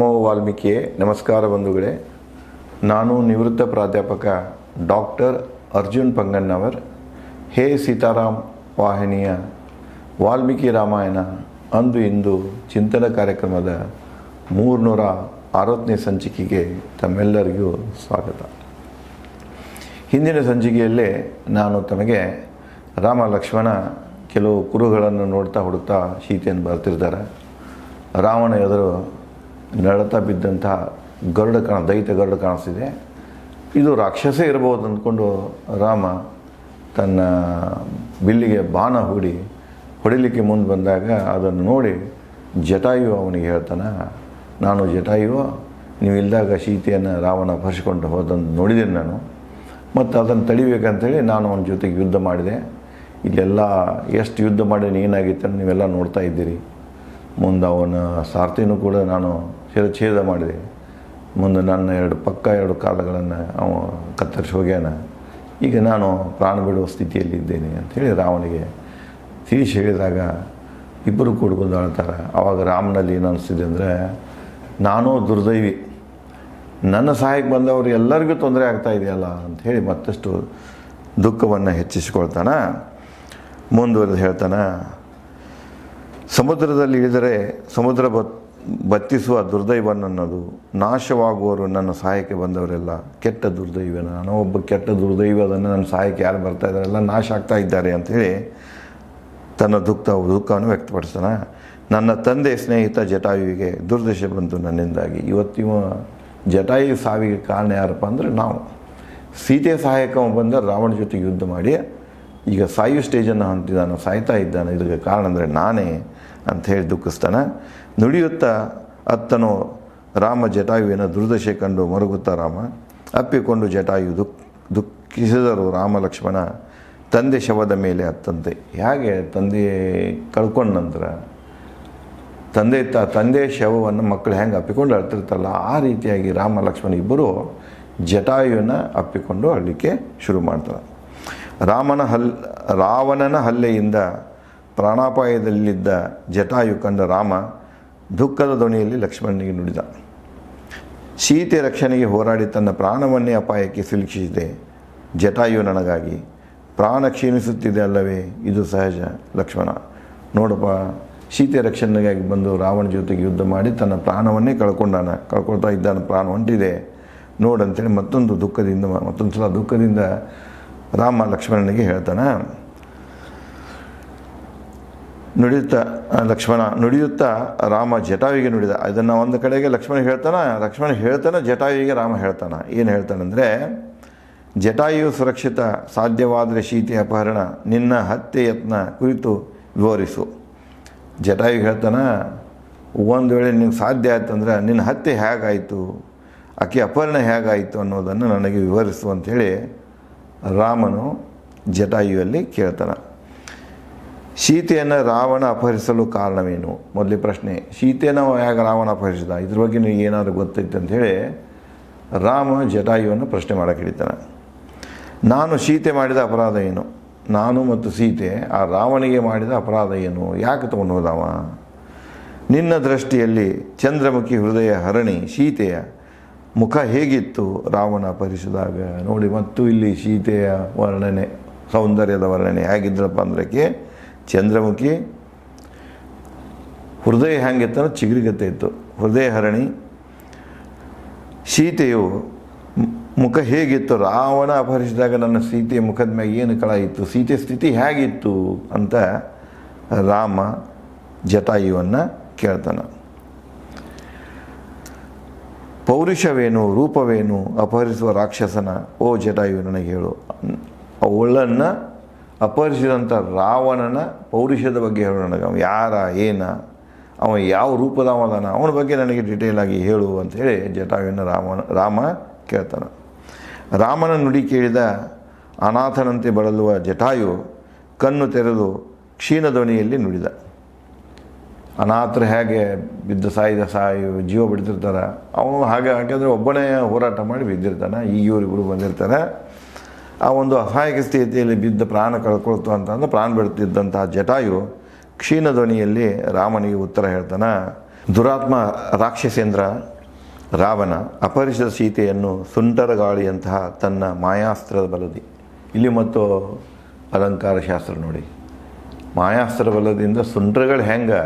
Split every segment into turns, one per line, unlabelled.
ನಮೋ ವಾಲ್ಮೀಕಿಯೇ. ನಮಸ್ಕಾರ ಬಂಧುಗಳೇ. ನಾನು ನಿವೃತ್ತ ಪ್ರಾಧ್ಯಾಪಕ ಡಾಕ್ಟರ್ ಅರ್ಜುನ್ ಪಂಗಣ್ಣವರ್. ಹೇ ಸೀತಾರಾಮ್ ವಾಹಿನಿಯ ವಾಲ್ಮೀಕಿ ರಾಮಾಯಣ ಅಂದು ಇಂದು ಚಿಂತನ ಕಾರ್ಯಕ್ರಮದ 360ನೇ ಸಂಚಿಕೆಗೆ ತಮ್ಮೆಲ್ಲರಿಗೂ ಸ್ವಾಗತ. ಹಿಂದಿನ ಸಂಚಿಕೆಯಲ್ಲೇ ನಾನು ತಮಗೆ ರಾಮ ಲಕ್ಷ್ಮಣ ಕೆಲವು ಕುರುಗಳನ್ನು ನೋಡ್ತಾ ಹುಡುಕ್ತಾ ಸೀತೆಯನ್ನು ಬರ್ತಿರ್ತಾರೆ. ರಾವಣ ಎದುರು ನಡತಾ ಬಿದ್ದಂತಹ ದೈತ್ಯ ಗರುಡ ಕಾಣಿಸ್ತಿದೆ. ಇದು ರಾಕ್ಷಸೇ ಇರಬಹುದು ಅಂದ್ಕೊಂಡು ರಾಮ ತನ್ನ ಬಿಲ್ಲಿಗೆ ಬಾಣ ಹೊಡಿಲಿಕ್ಕೆ ಮುಂದೆ ಬಂದಾಗ ಅದನ್ನು ನೋಡಿ ಜಟಾಯು ಅವನಿಗೆ ಹೇಳ್ತಾನೆ, ನಾನು ಜಟಾಯು, ನೀವು ಇಲ್ದಾಗ ಸೀತೆಯನ್ನು ರಾವಣ ಅಪಹರಿಸಿಕೊಂಡು ಹೋದಂದು ನೋಡಿದ್ದೇನೆ ನಾನು, ಮತ್ತು ಅದನ್ನು ತಡಿಬೇಕಂತೇಳಿ ನಾನು ಅವನ ಜೊತೆಗೆ ಯುದ್ಧ ಮಾಡಿದೆ. ಇಲ್ಲೆಲ್ಲ ಎಷ್ಟು ಯುದ್ಧ ಮಾಡಿ ಏನಾಗಿತ್ತು ಅಂತ ನೀವೆಲ್ಲ ನೋಡ್ತಾ ಇದ್ದೀರಿ. ಮುಂದೆ ಅವನ ಸಾರಥಿನೂ ಕೂಡ ನಾನು ಶಿರಚ್ಛೇದ ಮಾಡಿದೆ. ಮುಂದೆ ನನ್ನ ಎರಡು ಕಾಲಗಳನ್ನು ಅವ ಕತ್ತರಿಸಿ ಹೋಗ್ಯಾನ. ಈಗ ನಾನು ಪ್ರಾಣ ಬಿಡುವ ಸ್ಥಿತಿಯಲ್ಲಿ ಇದ್ದೇನೆ ಅಂಥೇಳಿ ರಾವಣಿಗೆ ತಿಳಿಸಿ ಹೇಳಿದಾಗ ಇಬ್ಬರು ಕೂಡ್ಕೊಂಡು ಆಳ್ತಾರೆ. ಆವಾಗ ರಾಮನಲ್ಲಿ ಏನು ಅನಿಸ್ತಿದೆ ಅಂದರೆ, ನಾನೂ ದುರ್ದೈವಿ, ನನ್ನ ಸಹಾಯಕ್ಕೆ ಬಂದವರು ಎಲ್ಲರಿಗೂ ತೊಂದರೆ ಆಗ್ತಾ ಇದೆಯಲ್ಲ ಅಂಥೇಳಿ ಮತ್ತಷ್ಟು ದುಃಖವನ್ನು ಹೆಚ್ಚಿಸಿಕೊಳ್ತಾನೆ. ಮುಂದುವರೆದು ಹೇಳ್ತಾನೆ, ಸಮುದ್ರದಲ್ಲಿ ಇಳಿದರೆ ಸಮುದ್ರ ಬತ್ತಿಸುವ ದುರ್ದೈವ ನನ್ನದು, ನಾಶವಾಗುವವರು ನನ್ನ ಸಹಾಯಕ್ಕೆ ಬಂದವರೆಲ್ಲ ಕೆಟ್ಟ ದುರ್ದೈವ, ನಾನು ಒಬ್ಬ ಕೆಟ್ಟ ದುರ್ದೈವ, ಅದನ್ನು ನನ್ನ ಸಹಾಯಕ್ಕೆ ಯಾರು ಬರ್ತಾ ಇದ್ದಾರೆ ಎಲ್ಲ ನಾಶ ಆಗ್ತಾ ಇದ್ದಾರೆ ಅಂಥೇಳಿ ತನ್ನ ದುಃಖವನ್ನು ವ್ಯಕ್ತಪಡಿಸ್ತಾನೆ. ನನ್ನ ತಂದೆ ಸ್ನೇಹಿತ ಜಟಾಯುವಿಗೆ ದುರ್ದಶೆ ಬಂತು ನನ್ನಿಂದಾಗಿ. ಇವತ್ತಿವ ಜಟಾಯು ಸಾವಿಗೆ ಕಾರಣ ಯಾರಪ್ಪ ಅಂದರೆ ನಾವು. ಸೀತೆ ಸಹಾಯಕ ಬಂದ ರಾವಣ ಜೊತೆಗೆ ಯುದ್ಧ ಮಾಡಿ ಈಗ ಸಾಯು ಸ್ಟೇಜನ್ನು ಹೊಂದಿದ್ದಾನೆ, ಸಾಯ್ತಾ ಇದ್ದಾನೆ. ಇದಕ್ಕೆ ಕಾರಣ ಅಂದರೆ ನಾನೇ ಅಂಥೇಳಿ ದುಃಖಿಸ್ತಾನೆ. ನುಡಿಯುತ್ತಾ ಅತ್ತನು ರಾಮ ಜಟಾಯುವಿನ ದುರ್ದಶೆ ಕಂಡು ಮರುಗುತ್ತಾ ರಾಮ ಅಪ್ಪಿಕೊಂಡು ಜಟಾಯು ದುಃಖಿಸಿದರು. ರಾಮ ಲಕ್ಷ್ಮಣ ತಂದೆ ಶವದ ಮೇಲೆ ಅತ್ತಂತೆ. ಹೇಗೆ ತಂದೆ ಕಳ್ಕೊಂಡ ನಂತರ ತಂದೆ ಶವವನ್ನು ಮಕ್ಕಳು ಹೆಂಗೆ ಅಪ್ಪಿಕೊಂಡು ಅಳ್ತಿರ್ತಾರಲ್ಲ, ಆ ರೀತಿಯಾಗಿ ರಾಮ ಲಕ್ಷ್ಮಣ ಇಬ್ಬರು ಜಟಾಯುವನ್ನು ಅಪ್ಪಿಕೊಂಡು ಅಳಲಿಕ್ಕೆ ಶುರು ಮಾಡ್ತಾರೆ. ರಾವಣನ ಹಲ್ಲೆಯಿಂದ ಪ್ರಾಣಾಪಾಯದಲ್ಲಿದ್ದ ಜಟಾಯು ಕಂಡ ರಾಮ ದುಃಖದ ಧ್ವನಿಯಲ್ಲಿ ಲಕ್ಷ್ಮಣನಿಗೆ ನುಡಿದ. ಸೀತೆ ರಕ್ಷಣೆಗೆ ಹೋರಾಡಿ ತನ್ನ ಪ್ರಾಣವನ್ನೇ ಅಪಾಯಕ್ಕೆ ಸಿಲುಕಿಸಿದೆ ಜಟಾಯು ನನಗಾಗಿ. ಪ್ರಾಣ ಕ್ಷೀಣಿಸುತ್ತಿದೆ ಅಲ್ಲವೇ, ಇದು ಸಹಜ ಲಕ್ಷ್ಮಣ. ನೋಡಪ್ಪ, ಸೀತೆ ರಕ್ಷಣೆಗಾಗಿ ಬಂದು ರಾವಣ ಜೊತೆಗೆ ಯುದ್ಧ ಮಾಡಿ ತನ್ನ ಪ್ರಾಣವನ್ನೇ ಕಳ್ಕೊಳ್ತಾ ಇದ್ದಾನೆ, ಪ್ರಾಣ ಹೊಂಟಿದೆ ನೋಡಂತೇಳಿ ಮತ್ತೊಂದು ಸಲ ದುಃಖದಿಂದ ರಾಮ ಲಕ್ಷ್ಮಣನಿಗೆ ಹೇಳ್ತಾನೆ. ನುಡಿಯುತ್ತಾ ರಾಮ ಜಟಾಯುವಿಗೆ ನುಡಿದ. ಇದನ್ನು ಒಂದು ಕಡೆಗೆ ಲಕ್ಷ್ಮಣ ಹೇಳ್ತಾನೆ, ಜಟಾಯುವಿಗೆ ರಾಮ ಹೇಳ್ತಾನೆ. ಏನು ಹೇಳ್ತಾನೆಂದರೆ, ಜಟಾಯು ಸುರಕ್ಷಿತ ಸಾಧ್ಯವಾದರೆ ಸೀತೆ ಅಪಹರಣ, ನಿನ್ನ ಹತ್ಯೆ ಯತ್ನ ಕುರಿತು ವಿವರಿಸು. ಜಟಾಯು ಹೇಳ್ತಾನೆ, ಒಂದು ವೇಳೆ ನಿನಗೆ ಸಾಧ್ಯ ಆಯ್ತಂದ್ರೆ ನಿನ್ನ ಹತ್ಯೆ ಹೇಗಾಯಿತು, ಆಕೆ ಅಪಹರಣ ಹೇಗಾಯಿತು ಅನ್ನೋದನ್ನು ನನಗೆ ವಿವರಿಸು ಅಂಥೇಳಿ ರಾಮನು ಜಟಾಯುವಲ್ಲಿ ಕೇಳ್ತಾನೆ. ಸೀತೆಯನ್ನು ರಾವಣ ಅಪಹರಿಸಲು ಕಾರಣವೇನು? ಮೊದಲೇ ಪ್ರಶ್ನೆ, ಸೀತೆಯನ್ನು ಹೇಗೆ ರಾವಣ ಅಪಹರಿಸಿದ, ಇದ್ರ ಬಗ್ಗೆ ನಿನಗೆ ಏನಾದರೂ ಗೊತ್ತೈತೆ ಅಂಥೇಳಿ ರಾಮ ಜಟಾಯುವನ್ನು ಪ್ರಶ್ನೆ ಮಾಡೋಕೆ ಹಿಡಿತಾನೆ. ನಾನು ಸೀತೆ ಮಾಡಿದ ಅಪರಾಧ ಏನು, ನಾನು ಮತ್ತು ಸೀತೆ ಆ ರಾವಣಿಗೆ ಮಾಡಿದ ಅಪರಾಧ ಏನು, ಯಾಕೆ ತೊಗೊಂಡು ಹೋದವ? ನಿನ್ನ ದೃಷ್ಟಿಯಲ್ಲಿ ಚಂದ್ರಮುಖಿ ಹೃದಯ ಹರಣಿ ಸೀತೆಯ ಮುಖ ಹೇಗಿತ್ತು ರಾವಣ ಅಪಹರಿಸಿದಾಗ? ನೋಡಿ, ಮತ್ತು ಇಲ್ಲಿ ಸೀತೆಯ ವರ್ಣನೆ, ಸೌಂದರ್ಯದ ವರ್ಣನೆ ಹೇಗಿದ್ರಪ್ಪ ಅಂದ್ರಕ್ಕೆ, ಚಂದ್ರಮುಖಿ ಹೃದಯ ಹೆಂಗಿತ್ತಂದ್ರೆ ಚಿಗುರಿಗತ್ತೆ ಇತ್ತು, ಹೃದಯ ಹರಣಿ. ಸೀತೆಯು ಮುಖ ಹೇಗಿತ್ತು, ರಾವಣ ಅಪಹರಿಸಿದಾಗ ನನ್ನ ಸೀತೆಯ ಮುಖದ ಮ್ಯಾಗ ಏನು ಕಳ ಇತ್ತು, ಸೀತೆ ಸ್ಥಿತಿ ಹೇಗಿತ್ತು ಅಂತ ರಾಮ ಜಟಾಯುವನ್ನು ಕೇಳ್ತಾನೆ. ಪೌರುಷವೇನು, ರೂಪವೇನು ಅಪಹರಿಸುವ ರಾಕ್ಷಸನ ಓ ಜಟಾಯು ನನಗೆ ಹೇಳು. ಅವಳನ್ನು ಅಪಹರಿಸಿದಂಥ ರಾವಣನ ಪೌರುಷದ ಬಗ್ಗೆ ಹೇಳು ನನಗೆ. ಅವ ಯಾರ, ಅವ ಯಾವ ರೂಪದವದಾನ, ಅವನ ಬಗ್ಗೆ ನನಗೆ ಡೀಟೇಲ್ ಆಗಿ ಹೇಳು ಅಂಥೇಳಿ ಜಟಾಯುವನ್ನು ರಾಮ ಕೇಳ್ತಾನೆ. ರಾಮನ ನುಡಿ ಕೇಳಿದ ಅನಾಥನಂತೆ ಬಳಲುವ ಜಟಾಯು ಕಣ್ಣು ತೆರೆದು ಕ್ಷೀಣ ಧ್ವನಿಯಲ್ಲಿ ನುಡಿದ. ಅನಾಥರು ಹೇಗೆ ಬಿದ್ದು ಜೀವ ಬಿಡ್ತಿರ್ತಾರೆ, ಅವನು ಹಾಗಾದರೆ ಒಬ್ಬನೇ ಹೋರಾಟ ಮಾಡಿ ಬಿದ್ದಿರ್ತಾನೆ. ಈಗ ಇವರಿಬ್ಬರು ಬಂದಿರ್ತಾರೆ. ಆ ಒಂದು ಅಸಹಾಯಕ ಸ್ಥಿತಿಯಲ್ಲಿ ಬಿದ್ದ ಪ್ರಾಣ ಕಳ್ಕೊಳ್ತು ಅಂತಂದ್ರೆ ಪ್ರಾಣ ಬಿಡ್ತಿದ್ದಂತಹ ಜಟಾಯು ಕ್ಷೀಣ ಧ್ವನಿಯಲ್ಲಿ ರಾಮನಿಗೆ ಉತ್ತರ ಹೇಳ್ತಾನೆ. ದುರಾತ್ಮ ರಾಕ್ಷಸೇಂದ್ರ, ರಾವಣ ಅಪಹರಿಸಿದ ಸೀತೆಯನ್ನು ಸುಂಟರ ಗಾಳಿಯಂತಹ ತನ್ನ ಮಾಯಾಸ್ತ್ರದ ಬಲದಿ, ಇಲ್ಲಿ ಮತ್ತು ಅಲಂಕಾರ ಶಾಸ್ತ್ರ ನೋಡಿ, ಮಾಯಾಸ್ತ್ರ ಬಲದಿಂದ ಸುಂಟರಗಳು ಹೆಂಗೆ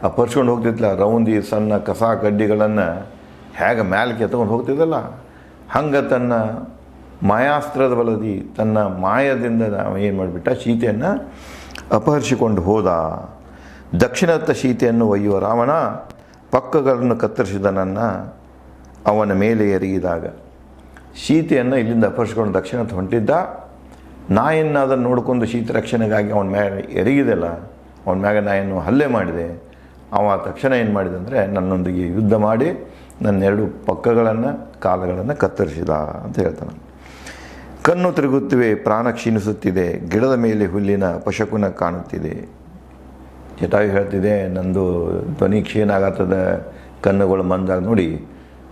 ಅಪಹರಿಸ್ಕೊಂಡು ಹೋಗ್ತಿತ್ತಲ್ಲ, ರೌಂದಿ ಸಣ್ಣ ಕಸ ಕಡ್ಡಿಗಳನ್ನು ಹೇಗೆ ಮ್ಯಾಲಕ್ಕೆ ಎತ್ಕೊಂಡು ಹೋಗ್ತಿದ್ದಲ್ಲ, ಹಂಗೆ ತನ್ನ ಮಾಯಾಸ್ತ್ರದ ಬಲದಿ ತನ್ನ ಮಾಯದಿಂದ ಏನು ಮಾಡಿಬಿಟ್ಟ, ಸೀತೆಯನ್ನು ಅಪಹರಿಸಿಕೊಂಡು ಹೋದ. ದಕ್ಷಿಣತ್ತ ಸೀತೆಯನ್ನು ಒಯ್ಯುವ ರಾವಣ ಪಕ್ಕಗಳನ್ನು ಕತ್ತರಿಸಿದ ನನ್ನ ಅವನ ಮೇಲೆ ಎರಗಿದಾಗ, ಸೀತೆಯನ್ನು ಇಲ್ಲಿಂದ ಅಪಹರಿಸ್ಕೊಂಡು ದಕ್ಷಿಣಕ್ಕೆ ಹೊಂಟಿದ್ದ. ನಾಯನ್ನು ಅದನ್ನು ನೋಡ್ಕೊಂಡು ಸೀತೆ ರಕ್ಷಣೆಗಾಗಿ ಅವನ ಮೇಲೆ ಎರಗಿದೆಲ್ಲ, ಅವನ ಮ್ಯಾಗ ನಾಯನ್ನು ಹಲ್ಲೆ ಮಾಡಿದೆ. ಅವ ತಕ್ಷಣ ಏನು ಮಾಡಿದೆ ಅಂದರೆ ನನ್ನೊಂದಿಗೆ ಯುದ್ಧ ಮಾಡಿ ನನ್ನ 2 ಪಕ್ಕಗಳನ್ನು ಕಾಲುಗಳನ್ನು ಕತ್ತರಿಸಿದ ಅಂತ ಹೇಳ್ತಾನೆ. ಕಣ್ಣು ತಿರುಗುತ್ತಿವೆ, ಪ್ರಾಣ ಕ್ಷೀಣಿಸುತ್ತಿದೆ, ಗಿಡದ ಮೇಲೆ ಹುಲ್ಲಿನ ಪಶಕುನ ಕಾಣುತ್ತಿದೆ. ಜಟಾಯು ಹೇಳ್ತಿದೆ, ನಂದು ಧ್ವನಿ ಕ್ಷೀಣ ಆಗತ್ತದ, ಕಣ್ಣುಗಳು ಮಂದಾಗ ನೋಡಿ.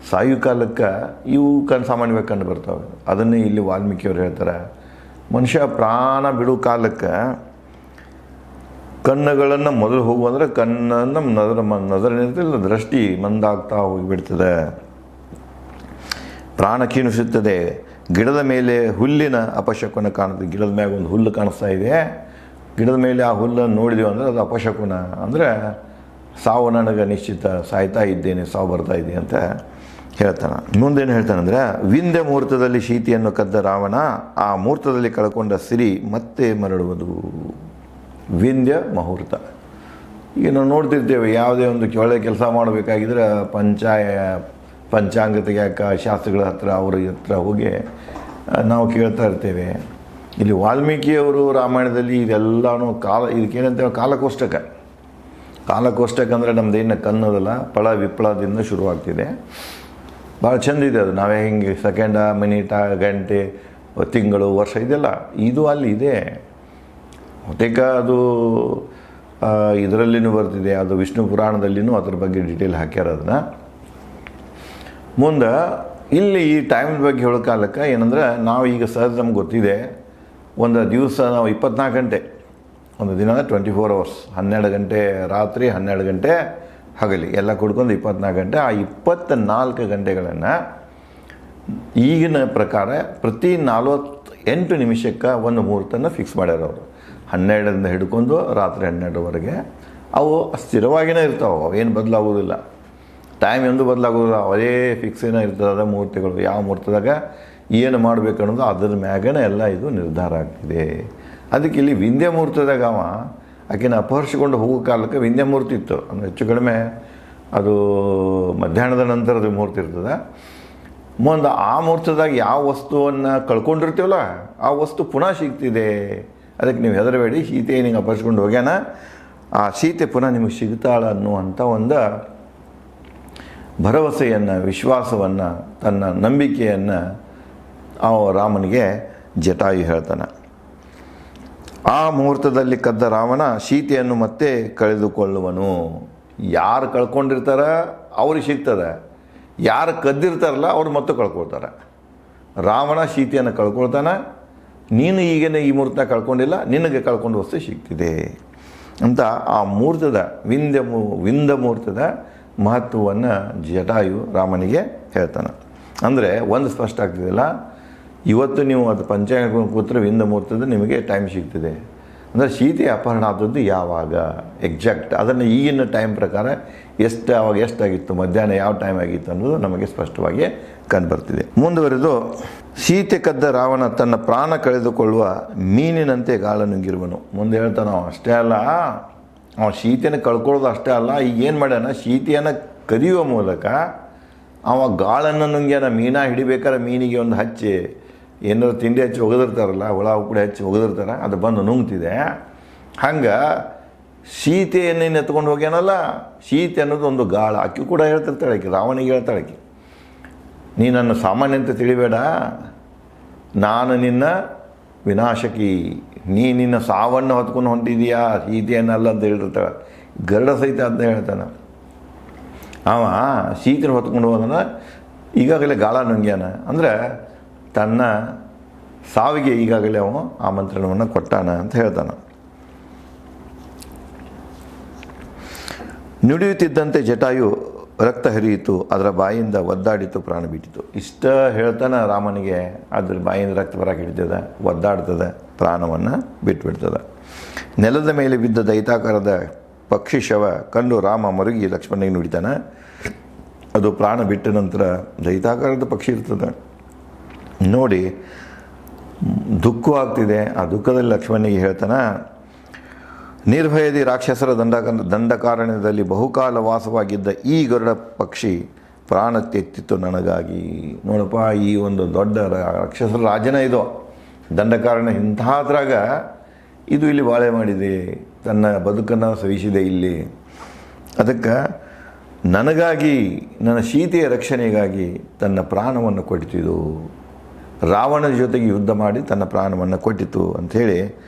ಸಾಯು ಕಾಲಕ್ಕೆ ಇವು ಸಾಮಾನ್ಯವಾಗಿ ಕಂಡು ಬರ್ತಾವೆ. ಅದನ್ನೇ ಇಲ್ಲಿ ವಾಲ್ಮೀಕಿಯವ್ರು ಹೇಳ್ತಾರೆ, ಮನುಷ್ಯ ಪ್ರಾಣ ಬಿಡು ಕಾಲಕ್ಕೆ ಕಣ್ಣುಗಳನ್ನು ಮೊದಲು ಹೋಗುವಂದ್ರೆ ಕಣ್ಣನ್ನು ನಜರಿನಿಂದ ದೃಷ್ಟಿ ಮಂದಾಗ್ತಾ ಹೋಗಿಬಿಡ್ತದೆ, ಪ್ರಾಣ ಕ್ಷೀಣಿಸುತ್ತದೆ. ಗಿಡದ ಮೇಲೆ ಹುಲ್ಲಿನ ಅಪಶಕುನ ಕಾಣುತ್ತೆ, ಗಿಡದ ಮ್ಯಾಗ ಒಂದು ಹುಲ್ಲು ಕಾಣಿಸ್ತಾ ಇದೆ, ಗಿಡದ ಮೇಲೆ ಆ ಹುಲ್ಲನ್ನು ನೋಡಿದೆವು ಅಂದರೆ ಅದು ಅಪಶಕುನ, ಅಂದರೆ ಸಾವು ನನಗೆ ನಿಶ್ಚಿತ, ಸಾಯ್ತಾ ಇದ್ದೇನೆ, ಸಾವು ಬರ್ತಾ ಇದೆ ಅಂತ ಹೇಳ್ತಾನೆ. ಮುಂದೇನು ಹೇಳ್ತಾನಂದರೆ, ವಿಂಧ್ಯ ಮುಹೂರ್ತದಲ್ಲಿ ಸೀತೆಯನ್ನು ಕದ್ದ ರಾವಣ ಆ ಮುಹೂರ್ತದಲ್ಲಿ ಕಳ್ಕೊಂಡ ಸಿರಿ ಮತ್ತೆ ಮರಳುವುದು. ವಿಂಧ್ಯ ಮುಹೂರ್ತ, ಈಗ ನಾವು ನೋಡ್ತಿರ್ತೇವೆ, ಯಾವುದೇ ಒಂದು ಒಳ್ಳೆ ಕೆಲಸ ಮಾಡಬೇಕಾಗಿದ್ರೆ ಪಂಚಾಂಗ ತೆಗಿಯಾಕ ಶಾಸ್ತ್ರಗಳ ಹತ್ರ ಅವ್ರ ಹತ್ರ ಹೋಗಿ ನಾವು ಕೇಳ್ತಾ ಇರ್ತೇವೆ. ಇಲ್ಲಿ ವಾಲ್ಮೀಕಿಯವರು ರಾಮಾಯಣದಲ್ಲಿ ಇದೆಲ್ಲನೂ ಇದಕ್ಕೇನಂತೇವೆ ಕಾಲಕೋಷ್ಟಕ. ಕಾಲಕೋಷ್ಟಕ ಅಂದರೆ ನಮ್ಮದೇನು ಕನ್ನೋದಲ್ಲ, ಪಳ ವಿಪ್ಳದಿಂದ ಶುರುವಾಗ್ತಿದೆ. ಭಾಳ ಚೆಂದ ಇದೆ ಅದು. ನಾವೇ ಹಿಂಗೆ ಸೆಕೆಂಡ, ಮಿನಿಟ, ಗಂಟೆ, ತಿಂಗಳು, ವರ್ಷ ಇದೆಲ್ಲ ಇದು ಅಲ್ಲಿ ಇದೆ. ಬಹುತೇಕ ಅದು ಇದರಲ್ಲಿನೂ ಬರ್ತಿದೆ, ಅದು ವಿಷ್ಣು ಪುರಾಣದಲ್ಲಿನೂ ಅದ್ರ ಬಗ್ಗೆ ಡೀಟೇಲ್ ಹಾಕ್ಯಾರ ಅದನ್ನು. ಮುಂದೆ ಇಲ್ಲಿ ಈ ಟೈಮ್ ಬಗ್ಗೆ ಹೇಳೋ ಕಾಲಕ್ಕೆ ಏನಂದ್ರೆ, ನಾವು ಈಗ ಸಹಜ ನಮ್ಗೆ ಗೊತ್ತಿದೆ, ಒಂದು ದಿವಸ ನಾವು 24 ಗಂಟೆ, ಒಂದು ದಿನ 24 ಅವರ್ಸ್, 12 ಗಂಟೆ ರಾತ್ರಿ, 12 ಗಂಟೆ ಹಗಲಿ, ಎಲ್ಲ ಕುಡ್ಕೊಂಡು 24 ಗಂಟೆ. ಆ 24 ಗಂಟೆಗಳನ್ನು ಈಗಿನ ಪ್ರಕಾರ ಪ್ರತಿ 48 ನಿಮಿಷಕ್ಕೆ ಒಂದು ಮುಹೂರ್ತನ ಫಿಕ್ಸ್ ಮಾಡ್ಯಾರ ಅವರು. 12ರಿಂದ ಹಿಡ್ಕೊಂಡು ರಾತ್ರಿ 12ವರೆಗೆ ಅವು ಸ್ಥಿರವಾಗಿಯೇ ಇರ್ತಾವೆ, ಅವೇನು ಬದಲಾಗೋದಿಲ್ಲ. ಟೈಮ್ ಎಂದು ಬದಲಾಗೋದಿಲ್ಲ, ಅವೇ ಫಿಕ್ಸೇನ ಇರ್ತದ ಮುಹೂರ್ತಗಳು. ಯಾವ ಮುಹೂರ್ತದಾಗ ಏನು ಮಾಡಬೇಕು ಅನ್ನೋದು ಅದ್ರ ಮ್ಯಾಗನೇ ಎಲ್ಲ ಇದು ನಿರ್ಧಾರ ಆಗ್ತಿದೆ. ಅದಕ್ಕೆ ಇಲ್ಲಿ ವಿಂಧ್ಯ ಮುಹೂರ್ತದಾಗ ಆಕೆನ ಅಪಹರಿಸಿಕೊಂಡು ಹೋಗೋ ಕಾಲಕ್ಕೆ ವಿಂಧ್ಯ ಮುಹೂರ್ತ ಇತ್ತು. ಅಂದರೆ ಹೆಚ್ಚು ಕಡಿಮೆ ಅದು ಮಧ್ಯಾಹ್ನದ ನಂತರದ ಮುಹೂರ್ತ ಇರ್ತದೆ. ಮುಂದೆ ಆ ಮುಹೂರ್ತದಾಗ ಯಾವ ವಸ್ತುವನ್ನು ಕಳ್ಕೊಂಡಿರ್ತೀವಲ್ಲ ಆ ವಸ್ತು ಪುನಃ ಸಿಗ್ತಿದೆ. ಅದಕ್ಕೆ ನೀವು ಹೆದರಬೇಡಿ, ಸೀತೆ ನಿಂಗೆ ಅಪಹರಿಸ್ಕೊಂಡು ಹೋಗ್ಯಾನ, ಆ ಸೀತೆ ಪುನಃ ನಿಮಗೆ ಸಿಗ್ತಾಳೆ ಅನ್ನುವಂಥ ಒಂದು ಭರವಸೆಯನ್ನು, ವಿಶ್ವಾಸವನ್ನು, ತನ್ನ ನಂಬಿಕೆಯನ್ನು ರಾಮನಿಗೆ ಜಟಾಯು ಹೇಳ್ತಾನೆ. ಆ ಮುಹೂರ್ತದಲ್ಲಿ ಕದ್ದ ರಾವಣ ಸೀತೆಯನ್ನು ಮತ್ತೆ ಕಳೆದುಕೊಳ್ಳುವನು. ಯಾರು ಕಳ್ಕೊಂಡಿರ್ತಾರ ಅವ್ರಿಗೆ ಸಿಗ್ತದೆ, ಯಾರು ಕದ್ದಿರ್ತಾರಲ್ಲ ಅವ್ರು ಮತ್ತೆ ಕಳ್ಕೊಳ್ತಾರೆ. ರಾವಣ ಸೀತೆಯನ್ನು ಕಳ್ಕೊಳ್ತಾನೆ, ನೀನು ಈಗೇನೆ ಈ ಮುಹೂರ್ತ ಕಳ್ಕೊಂಡಿಲ್ಲ, ನಿನಗೆ ಕಳ್ಕೊಂಡು ವಸ್ತು ಸಿಗ್ತಿದೆ ಅಂತ ಆ ಮುಹೂರ್ತದ ವಿಂಧ್ಯ ಮುಹೂರ್ತದ ಮಹತ್ವವನ್ನು ಜಟಾಯು ರಾಮನಿಗೆ ಹೇಳ್ತಾನೆ. ಅಂದರೆ ಒಂದು ಸ್ಪಷ್ಟ ಆಗ್ತಿದೆಯಲ್ಲ, ಇವತ್ತು ನೀವು ಅದು ಪಂಚಾಂಗ ಕೂತ್ರೆ ವಿಂಧ್ಯ ಮುಹೂರ್ತದ ನಿಮಗೆ ಟೈಮ್ ಸಿಗ್ತಿದೆ. ಅಂದರೆ ಸೀತೆ ಅಪಹರಣ ಆದದ್ದು ಯಾವಾಗ ಎಕ್ಸಾಕ್ಟ್, ಅದನ್ನು ಈಗಿನ ಟೈಮ್ ಪ್ರಕಾರ ಆವಾಗ ಎಷ್ಟಾಗಿತ್ತು, ಮಧ್ಯಾಹ್ನ ಯಾವ ಟೈಮ್ ಆಗಿತ್ತು ಅನ್ನೋದು ನಮಗೆ ಸ್ಪಷ್ಟವಾಗಿ ಕಂಡುಬರ್ತಿದೆ. ಮುಂದುವರೆದು, ಸೀತೆ ಕದ್ದ ರಾವಣ ತನ್ನ ಪ್ರಾಣ ಕಳೆದುಕೊಳ್ಳುವ ಮೀನಿನಂತೆ ಗಾಳ ನುಂಗಿರುವನು. ಮುಂದೆ ಹೇಳ್ತಾನೆ, ಅಷ್ಟೇ ಅಲ್ಲ, ಸೀತೆಯನ್ನು ಕಳ್ಕೊಳ್ಳೋದು ಅಷ್ಟೇ ಅಲ್ಲ, ಈಗ ಏನು ಮಾಡ್ಯಾನ, ಸೀತೆಯನ್ನು ಕದಿಯುವ ಮೂಲಕ ಗಾಳನ್ನು ನುಂಗ್ಯಾನ. ಮೀನ ಹಿಡಿಬೇಕಾದ್ರೆ ಮೀನಿಗೆ ಒಂದು ಹಚ್ಚಿ ಏನಾದ್ರು ತಿಂಡಿ ಹಚ್ಚಿ ಒಗೆದಿರ್ತಾರಲ್ಲ, ಹುಳ ಉಪ್ಪುಡಿ ಹಚ್ಚಿ ಒಗೆದಿರ್ತಾರೆ, ಅದು ಬಂದು ನುಂಗ್ತಿದೆ. ಹಂಗೆ ಸೀತೆಯನ್ನೇನು ಎತ್ಕೊಂಡು ಹೋಗ್ಯಾನಲ್ಲ, ಸೀತೆ ಅನ್ನೋದು ಒಂದು ಗಾಳ. ಅಕ್ಕಿ ಕೂಡ ಹೇಳ್ತಿರ್ತಾಳೆ, ಆಕೆ ರಾವಣಿಗೆ ಹೇಳ್ತಾಳೆ, ಆಕೆ ನೀ ನನ್ನ ಸಾಮಾನ್ಯ ಅಂತ ತಿಳಿಬೇಡ, ನಾನು ನಿನ್ನ ವಿನಾಶಕಿ, ನಿನ್ನ ಸಾವನ್ನು ಹೊತ್ಕೊಂಡು ಹೊಂಟಿದೀಯಾ, ಸೀತೆಯನ್ನಲ್ಲ ಅಂತ ಹೇಳಿರ್ತಾಳೆ. ಗರುಡ ಸಹಿತ ಅಂತ ಹೇಳ್ತಾನೆ. ಸೀತೆನ ಹೊತ್ಕೊಂಡು ಹೋದನ, ಈಗಾಗಲೇ ಗಾಳ ನುಂಗ್ಯಾನ. ಅಂದರೆ ತನ್ನ ಸಾವಿಗೆ ಈಗಾಗಲೇ ಅವನು ಆಮಂತ್ರಣವನ್ನು ಕೊಟ್ಟಾನ ಅಂತ ಹೇಳ್ತಾನೆ. ನುಡಿಯುತ್ತಿದ್ದಂತೆ ಜಟಾಯು ರಕ್ತ ಹರಿಯಿತು, ಅದರ ಬಾಯಿಂದ ಒದ್ದಾಡಿತು, ಪ್ರಾಣ ಬಿಟ್ಟಿತು. ಇಷ್ಟ ಹೇಳ್ತಾನೆ ರಾಮನಿಗೆ ಅದ್ರ ಬಾಯಿಂದ ರಕ್ತ ಬರಕ್ಕೆ ಹಿಡಿತದ, ಒದ್ದಾಡ್ತದೆ, ಪ್ರಾಣವನ್ನು ಬಿಟ್ಬಿಡ್ತದೆ. ನೆಲದ ಮೇಲೆ ಬಿದ್ದ ದೈತಾಕಾರದ ಪಕ್ಷಿ ಶವ ಕಂಡು ರಾಮ ಮರುಗಿ ಲಕ್ಷ್ಮಣನಿಗೆ ನುಡಿತಾನೆ. ಅದು ಪ್ರಾಣ ಬಿಟ್ಟ ನಂತರ ದೈತಾಕಾರದ ಪಕ್ಷಿ ಇರ್ತದೆ ನೋಡಿ, ದುಃಖವಾಗ್ತಿದೆ. ಆ ದುಃಖದಲ್ಲಿ ಲಕ್ಷ್ಮಣನಿಗೆ ಹೇಳ್ತಾನೆ, ನಿರ್ಭಯದಿ ರಾಕ್ಷಸರ ದಂಡಕಾರಣ್ಯದಲ್ಲಿ ಬಹುಕಾಲ ವಾಸವಾಗಿದ್ದ ಈ ಗರುಡ ಪಕ್ಷಿ ಪ್ರಾಣ ತೆತ್ತಿತ್ತು ನನಗಾಗಿ. ನೋಡಪ್ಪ, ಈ ಒಂದು ದೊಡ್ಡ ರಾಕ್ಷಸರ ರಾಜನ ಇದು ದಂಡಕಾರಣ್ಯ, ಇಂಥದ್ರಾಗ ಇದು ಇಲ್ಲಿ ಬಾಳೆ ಮಾಡಿದೆ, ತನ್ನ ಬದುಕನ್ನು ಸವಿಸಿದೆ ಇಲ್ಲಿ. ಅದಕ್ಕೆ ನನಗಾಗಿ, ನನ್ನ ಸೀತೆಯ ರಕ್ಷಣೆಗಾಗಿ ತನ್ನ ಪ್ರಾಣವನ್ನು ಕೊಟ್ಟಿತು, ರಾವಣನ ಜೊತೆಗೆ ಯುದ್ಧ ಮಾಡಿ ತನ್ನ ಪ್ರಾಣವನ್ನು ಕೊಟ್ಟಿತು ಅಂಥೇಳಿ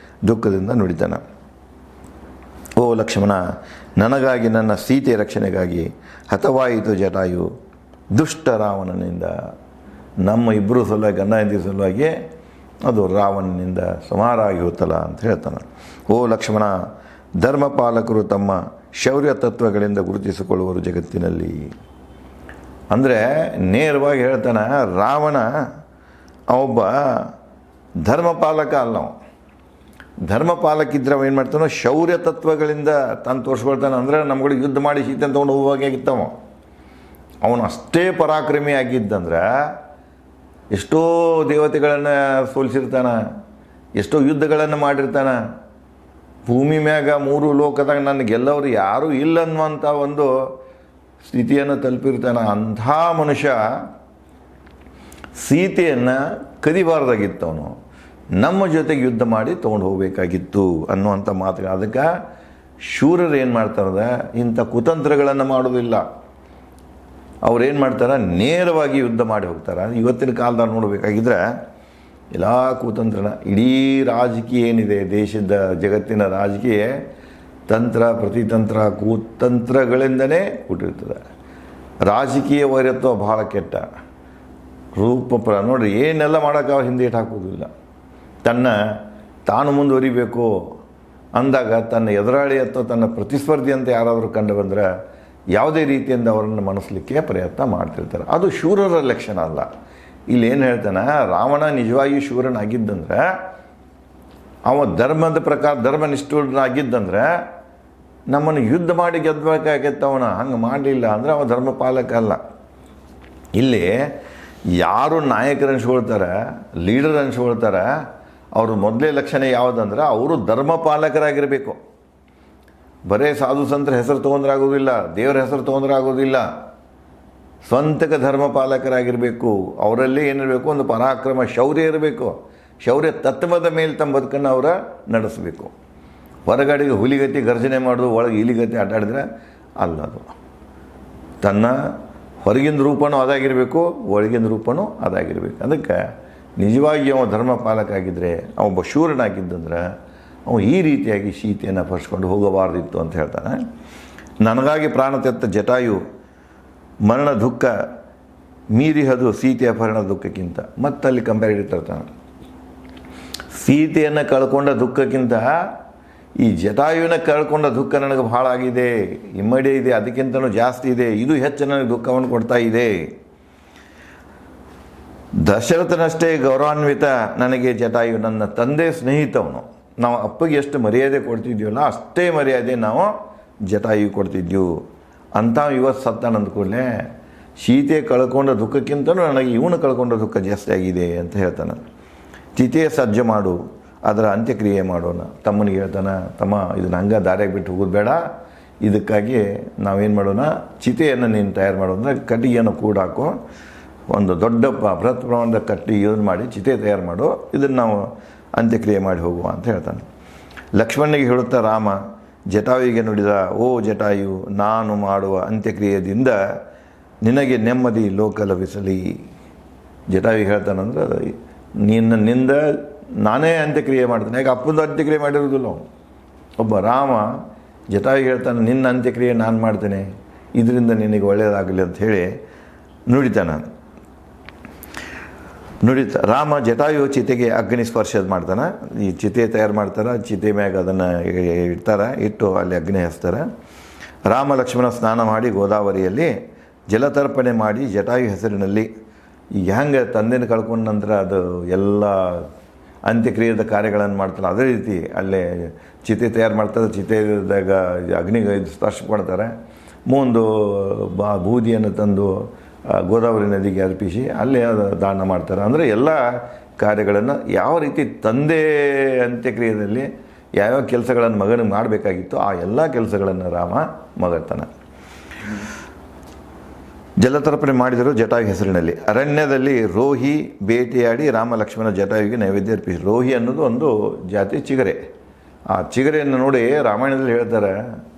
ದುಃಖದಿಂದ ನುಡಿತಾನೆ. ಓ ಲಕ್ಷ್ಮಣ, ನನಗಾಗಿ, ನನ್ನ ಸೀತೆಯ ರಕ್ಷಣೆಗಾಗಿ ಹತವಾಯಿತು ಜಟಾಯು ದುಷ್ಟ ರಾವಣನಿಂದ. ನಮ್ಮ ಇಬ್ಬರು ಸಲುವಾಗಿ, ಗಂಡ ಹೆಂಡತಿ ಸಲುವಾಗಿ ಅದು ರಾವಣನಿಂದ ಸಂಹಾರ ಆಗಿ ಹೋತಲ್ಲ ಅಂತ ಹೇಳ್ತಾನೆ. ಓ ಲಕ್ಷ್ಮಣ, ಧರ್ಮಪಾಲಕರು ತಮ್ಮ ಶೌರ್ಯ ತತ್ವಗಳಿಂದ ಗುರುತಿಸಿಕೊಳ್ಳುವರು ಜಗತ್ತಿನಲ್ಲಿ. ಅಂದರೆ ನೇರವಾಗಿ ಹೇಳ್ತಾನೆ, ರಾವಣ ಒಬ್ಬ ಧರ್ಮಪಾಲಕ ಅಲ್ಲ. ಧರ್ಮಪಾಲಕ ಇದ್ರೆ ಅವ ಏನು ಮಾಡ್ತಾನೋ ಶೌರ್ಯ ತತ್ವಗಳಿಂದ ತಾನು ತೋರಿಸ್ಕೊಳ್ತಾನೆ. ಅಂದರೆ ನಮ್ಗಳಿಗೆ ಯುದ್ಧ ಮಾಡಿ ಸೀತೆ ಅಂತ ತೊಗೊಂಡು ಹೋಗುವಾಗಿತ್ತವ. ಅವನು ಅಷ್ಟೇ ಪರಾಕ್ರಮಿ ಆಗಿದ್ದಂದ್ರೆ ಎಷ್ಟೋ ದೇವತೆಗಳನ್ನು ಸೋಲಿಸಿರ್ತಾನೆ, ಎಷ್ಟೋ ಯುದ್ಧಗಳನ್ನು ಮಾಡಿರ್ತಾನೆ. ಭೂಮಿ ಮ್ಯಾಗ 3 ಲೋಕದಾಗ ನನ್ನ ಗೆಲ್ಲವರು ಯಾರೂ ಇಲ್ಲ ಅನ್ನುವಂಥ ಒಂದು ಸ್ಥಿತಿಯನ್ನು ತಲುಪಿರ್ತಾನೆ. ಅಂಥ ಮನುಷ್ಯ ಸೀತೆಯನ್ನು ಕದಿಬಾರ್ದಾಗಿತ್ತು, ಅವನು ನಮ್ಮ ಜೊತೆಗೆ ಯುದ್ಧ ಮಾಡಿ ತೊಗೊಂಡು ಹೋಗಬೇಕಾಗಿತ್ತು ಅನ್ನುವಂಥ ಮಾತುಗಳು. ಅದಕ್ಕೆ ಶೂರರು ಏನು ಮಾಡ್ತಾರೆ, ಇಂಥ ಕುತಂತ್ರಗಳನ್ನು ಮಾಡೋದಿಲ್ಲ. ಅವ್ರೇನು ಮಾಡ್ತಾರೆ, ನೇರವಾಗಿ ಯುದ್ಧ ಮಾಡಿ ಹೋಗ್ತಾರೆ. ಇವತ್ತಿನ ಕಾಲದಾಗ ನೋಡಬೇಕಾಗಿದ್ರೆ ಎಲ್ಲ ಕುತಂತ್ರನ, ಇಡೀ ರಾಜಕೀಯ ಏನಿದೆ ದೇಶದ ಜಗತ್ತಿನ ರಾಜಕೀಯ ತಂತ್ರ ಪ್ರತಿತಂತ್ರ ಕುತಂತ್ರಗಳಿಂದನೇ ಕೂಡಿರ್ತದೆ. ರಾಜಕೀಯ ವೈರತ್ವ ಬಹಳ ಕೆಟ್ಟ ರೂಪಪ್ರ. ನೋಡ್ರಿ, ಏನೆಲ್ಲ ಮಾಡೋಕೆ ಅವ್ರು ಹಿಂದೆ ಇಟ್ಟು ಹಾಕೋದಿಲ್ಲ. ತಾನು ಮುಂದುವರಿಬೇಕು ಅಂದಾಗ ತನ್ನ ಎದುರಾಳಿ ಅಥವಾ ತನ್ನ ಪ್ರತಿಸ್ಪರ್ಧಿ ಅಂತ ಯಾರಾದರೂ ಕಂಡು ಬಂದರೆ ಯಾವುದೇ ರೀತಿಯಿಂದ ಅವರನ್ನು ಮಣಿಸ್ಲಿಕ್ಕೆ ಪ್ರಯತ್ನ ಮಾಡ್ತಿರ್ತಾರೆ. ಅದು ಶೂರರ ಲಕ್ಷಣ ಅಲ್ಲ. ಇಲ್ಲಿ ಏನು ಹೇಳ್ತಾನೆ, ರಾವಣ ನಿಜವಾಗಿ ಶೂರನಾಗಿದ್ದಂದ್ರೆ, ಅವ ಧರ್ಮದ ಪ್ರಕಾರ ಧರ್ಮನಿಷ್ಠನಾಗಿದ್ದಂದ್ರೆ ನಮ್ಮನ್ನು ಯುದ್ಧ ಮಾಡಿ ಗೆದ್ದಬೇಕಾಗಿತ್ತವನ. ಹಂಗೆ ಮಾಡಲಿಲ್ಲ ಅಂದರೆ ಅವ ಧರ್ಮಪಾಲಕ ಅಲ್ಲ. ಇಲ್ಲಿ ಯಾರು ನಾಯಕರು ಅನ್ಸ್ಕೊಳ್ತಾರೆ, ಲೀಡರ್ ಅನ್ಸ್ಕೊಳ್ತಾರೆ, ಅವ್ರ ಮೊದಲೇ ಲಕ್ಷಣ ಯಾವುದಂದ್ರೆ ಅವರು ಧರ್ಮಪಾಲಕರಾಗಿರಬೇಕು. ಬರೇ ಸಾಧು ಸಂತರ ಹೆಸರು ತೊಗೊಂಡ್ರಾಗೋದಿಲ್ಲ, ದೇವರ ಹೆಸರು ತೊಗೊಂಡ್ರಾಗೋದಿಲ್ಲ. ಸ್ವಂತಕ ಧರ್ಮಪಾಲಕರಾಗಿರಬೇಕು. ಅವರಲ್ಲಿ ಏನಿರಬೇಕು, ಒಂದು ಪರಾಕ್ರಮ, ಶೌರ್ಯ ಇರಬೇಕು. ಶೌರ್ಯ ತತ್ವದ ಮೇಲೆ ತಮ್ಮ ಬದುಕನ್ನು ಅವರ ನಡೆಸಬೇಕು. ಹೊರಗಡೆಗೆ ಹುಲಿಗತಿ ಗರ್ಜನೆ ಮಾಡೋದು, ಒಳಗೆ ಇಲಿಗತಿ ಆಟಾಡಿದ್ರೆ ಅಲ್ಲ. ಅದು ತನ್ನ ಹೊರಗಿನ ರೂಪನೂ ಅದಾಗಿರಬೇಕು, ಒಳಗಿನ ರೂಪನೂ ಅದಾಗಿರಬೇಕು. ಅದಕ್ಕೆ ನಿಜವಾಗಿ ಅವ ಧರ್ಮಪಾಲಕ ಆಗಿದ್ದರೆ, ಅವೊಬ್ಬ ಶೂರನಾಗಿದ್ದಂದ್ರೆ ಅವ ಈ ರೀತಿಯಾಗಿ ಸೀತೆಯನ್ನು ಪರ್ಸ್ಕೊಂಡು ಹೋಗಬಾರ್ದಿತ್ತು ಅಂತ ಹೇಳ್ತಾನೆ. ನನಗಾಗಿ ಪ್ರಾಣ ತೆತ್ತ ಜಟಾಯು ಮರಣ ದುಃಖ ಮೀರಿಹದು ಸೀತೆಯ ಅಪಹರಣ ದುಃಖಕ್ಕಿಂತ. ಮತ್ತಲ್ಲಿ ಕಂಪ್ಯಾರಿಟಿವ್ ತರ್ತಾನೆ. ಸೀತೆಯನ್ನು ಕಳ್ಕೊಂಡ ದುಃಖಕ್ಕಿಂತ ಈ ಜಟಾಯುವಿನ ಕಳ್ಕೊಂಡ ದುಃಖ ನನಗೆ ಭಾಳ ಆಗಿದೆ, ಇಮ್ಮಡಿ ಇದೆ, ಅದಕ್ಕಿಂತನೂ ಜಾಸ್ತಿ ಇದೆ, ಇದು ಹೆಚ್ಚು ನನಗೆ ದುಃಖವನ್ನು ಕೊಡ್ತಾ ಇದೆ. ದಶರಥನಷ್ಟೇ ಗೌರವಾನ್ವಿತ ನನಗೆ ಜಟಾಯು, ನನ್ನ ತಂದೆ ಸ್ನೇಹಿತವನು. ನಾವು ಅಪ್ಪಗೆ ಎಷ್ಟು ಮರ್ಯಾದೆ ಕೊಡ್ತಿದ್ದೀವಲ್ಲ ಅಷ್ಟೇ ಮರ್ಯಾದೆ ನಾವು ಜಟಾಯು ಕೊಡ್ತಿದ್ದೆವು ಅಂತ. ಇವತ್ತು ಸತ್ತಾನ ಅಂದ ಕೂಡಲೇ ಸೀತೆ ಕಳ್ಕೊಂಡ ದುಃಖಕ್ಕಿಂತಲೂ ನನಗೆ ಇವನು ಕಳ್ಕೊಂಡ ದುಃಖ ಜಾಸ್ತಿ ಆಗಿದೆ ಅಂತ ಹೇಳ್ತಾನೆ. ಚಿತೆ ಸಜ್ಜು ಮಾಡು, ಅದರ ಅಂತ್ಯಕ್ರಿಯೆ ಮಾಡೋಣ. ತಮ್ಮನಿಗೆ ಹೇಳ್ತಾನೆ, ತಮ್ಮ ಇದನ್ನ ಹಂಗೆ ದಾರಿಯಾಗಿ ಬಿಟ್ಟು ಹೋಗೋದು ಬೇಡ, ಇದಕ್ಕಾಗಿ ನಾವೇನು ಮಾಡೋಣ, ಚಿತೆಯನ್ನು ನೀನು ತಯಾರು ಮಾಡೋ ಅಂದರೆ ಕಟ್ಟಿಗೆಯನ್ನು ಕೂಡಾಕೋ, ಒಂದು ದೊಡ್ಡ ಬೃಹತ್ ಪ್ರಮಾಣದ ಕಟ್ಟಿ ಯೂಸ್ ಮಾಡಿ ಚಿತೆ ತಯಾರು ಮಾಡು, ಇದನ್ನು ನಾವು ಅಂತ್ಯಕ್ರಿಯೆ ಮಾಡಿ ಹೋಗುವ ಅಂತ ಹೇಳ್ತಾನೆ. ಲಕ್ಷ್ಮಣನಿಗೆ ಹೇಳುತ್ತಾ ರಾಮ ಜಟಾಯುವಿಗೆ ನುಡಿದ, ಓ ಜಟಾಯು, ನಾನು ಮಾಡುವ ಅಂತ್ಯಕ್ರಿಯೆಯಿಂದ ನಿನಗೆ ನೆಮ್ಮದಿ ಲೋಕ ಲಭಿಸಲಿ. ಜಟಾಯುವಿಗೆ ಹೇಳ್ತಾನಂದ್ರೆ, ನಿನ್ನಿಂದ ನಾನೇ ಅಂತ್ಯಕ್ರಿಯೆ ಮಾಡ್ತೇನೆ. ಯಾಕೆ ಅಪ್ಪಂದು ಅಂತ್ಯಕ್ರಿಯೆ ಮಾಡಿರೋದಿಲ್ಲ. ಒಬ್ಬ ರಾಮ ಜಟಾಯುವಿಗೆ ಹೇಳ್ತಾನೆ, ನಿನ್ನ ಅಂತ್ಯಕ್ರಿಯೆ ನಾನು ಮಾಡ್ತೇನೆ, ಇದರಿಂದ ನಿನಗೆ ಒಳ್ಳೆಯದಾಗಲಿ ಅಂತ ಹೇಳಿ ನುಡಿತಾನೆ. ರಾಮ ಜಟಾಯು ಚಿತೆಗೆ ಅಗ್ನಿ ಸ್ಪರ್ಶ ಮಾಡ್ತಾನೆ. ಈ ಚಿತೆ ತಯಾರು ಮಾಡ್ತಾರೆ, ಚಿತೆ ಮ್ಯಾಗ ಅದನ್ನು ಇಡ್ತಾರೆ, ಇಟ್ಟು ಅಲ್ಲಿ ಅಗ್ನಿ ಹಚ್ತಾರೆ. ರಾಮ ಲಕ್ಷ್ಮಣ ಸ್ನಾನ ಮಾಡಿ ಗೋದಾವರಿಯಲ್ಲಿ ಜಲತರ್ಪಣೆ ಮಾಡಿ ಜಟಾಯು ಹೆಸರಿನಲ್ಲಿ ಈಗ ಹೆಂಗೆ ತಂದೆನ ಕಳ್ಕೊಂಡ ನಂತರ ಅದು ಎಲ್ಲ ಅಂತ್ಯಕ್ರಿಯೆದ ಕಾರ್ಯಗಳನ್ನು ಮಾಡ್ತಾರೆ, ಅದೇ ರೀತಿ ಅಲ್ಲೇ ಚಿತೆ ತಯಾರು ಮಾಡ್ತಾರೆ. ಚಿತೆದಾಗ ಅಗ್ನಿಗೆ ಸ್ಪರ್ಶ ಮಾಡ್ತಾರೆ. ಮುಂದೆ ಬೂದಿಯನ್ನು ತಂದು ಗೋದಾವರಿ ನದಿಗೆ ಅರ್ಪಿಸಿ ಅಲ್ಲೇ ದಾನ ಮಾಡ್ತಾರೆ. ಅಂದರೆ ಎಲ್ಲ ಕಾರ್ಯಗಳನ್ನು ಯಾವ ರೀತಿ ತಂದೆ ಅಂತ್ಯಕ್ರಿಯೆಯಲ್ಲಿ ಯಾವ್ಯಾವ ಕೆಲಸಗಳನ್ನು ಮಗನಿಗೆ ಮಾಡಬೇಕಾಗಿತ್ತು ಆ ಎಲ್ಲ ಕೆಲಸಗಳನ್ನು ರಾಮ ಮಾಡ್ತಾನೆ. ಜಲತರ್ಪಣೆ ಮಾಡಿದರು ಜಟಾಯು ಹೆಸರಿನಲ್ಲಿ. ಅರಣ್ಯದಲ್ಲಿ ರೋಹಿ ಬೇಟೆಯಾಡಿ ರಾಮ ಲಕ್ಷ್ಮಣ ಜಟಾಯುವಿಗೆ ನೈವೇದ್ಯ ಅರ್ಪಿಸಿ. ರೋಹಿ ಅನ್ನೋದು ಒಂದು ಜಾತಿ ಚಿಗರೆ. ಆ ಚಿಗರೆಯನ್ನು ನೋಡಿ ರಾಮಾಯಣದಲ್ಲಿ ಹೇಳ್ತಾರೆ,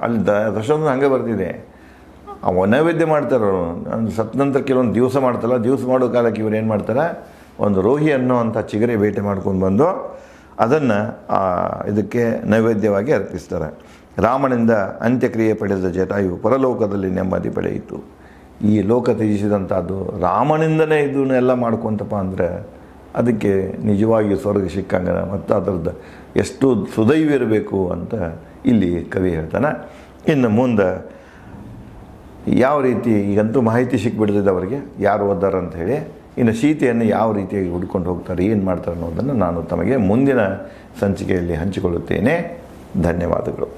ಅಲ್ಲಿ ದಶರಥನ ಹಂಗೆ ಬರ್ತಿದೆ. ಅವ ನೈವೇದ್ಯ ಮಾಡ್ತಾರೆ. ಸತ್ತ ನಂತರ ಕೆಲವೊಂದು ದಿವಸ ಮಾಡ್ತಾರಲ್ಲ, ದಿವಸ ಮಾಡೋ ಕಾಲಕ್ಕೆ ಇವ್ರು ಏನು ಮಾಡ್ತಾರೆ, ಒಂದು ರೋಹಿ ಅನ್ನೋವಂಥ ಚಿಗರೆ ಬೇಟೆ ಮಾಡ್ಕೊಂಡು ಬಂದು ಅದನ್ನು ಇದಕ್ಕೆ ನೈವೇದ್ಯವಾಗಿ ಅರ್ಪಿಸ್ತಾರೆ. ರಾಮನಿಂದ ಅಂತ್ಯಕ್ರಿಯೆ ಪಡೆದ ಜಟಾಯು ಪರಲೋಕದಲ್ಲಿ ನೆಮ್ಮದಿ ಪಡೆಯಿತು. ಈ ಲೋಕ ತ್ಯಜಿಸಿದಂಥದ್ದು ರಾಮನಿಂದನೇ ಇದನ್ನೆಲ್ಲ ಮಾಡ್ಕೊತಪ್ಪ ಅಂದರೆ ಅದಕ್ಕೆ ನಿಜವಾಗಿ ಸ್ವರ್ಗ ಸಿಕ್ಕಂಗ ಮತ್ತು ಅದರದ್ದು ಎಷ್ಟು ಸುದೈವಿರಬೇಕು ಅಂತ ಇಲ್ಲಿ ಕವಿ ಹೇಳ್ತಾನೆ. ಇನ್ನು ಮುಂದೆ ಯಾವ ರೀತಿ ಈಗಂತೂ ಮಾಹಿತಿ ಸಿಕ್ಬಿಡ್ತಿದೆ ಅವರಿಗೆ ಯಾರು ಓದಾರ ಅಂತ ಹೇಳಿ. ಇನ್ನು ಸೀತೆಯನ್ನು ಯಾವ ರೀತಿಯಾಗಿ ಹುಡ್ಕೊಂಡು ಹೋಗ್ತಾರೆ, ಏನು ಮಾಡ್ತಾರೆ ಅನ್ನೋದನ್ನು ನಾನು ತಮಗೆ ಮುಂದಿನ ಸಂಚಿಕೆಯಲ್ಲಿ ಹಂಚಿಕೊಳ್ಳುತ್ತೇನೆ. ಧನ್ಯವಾದಗಳು.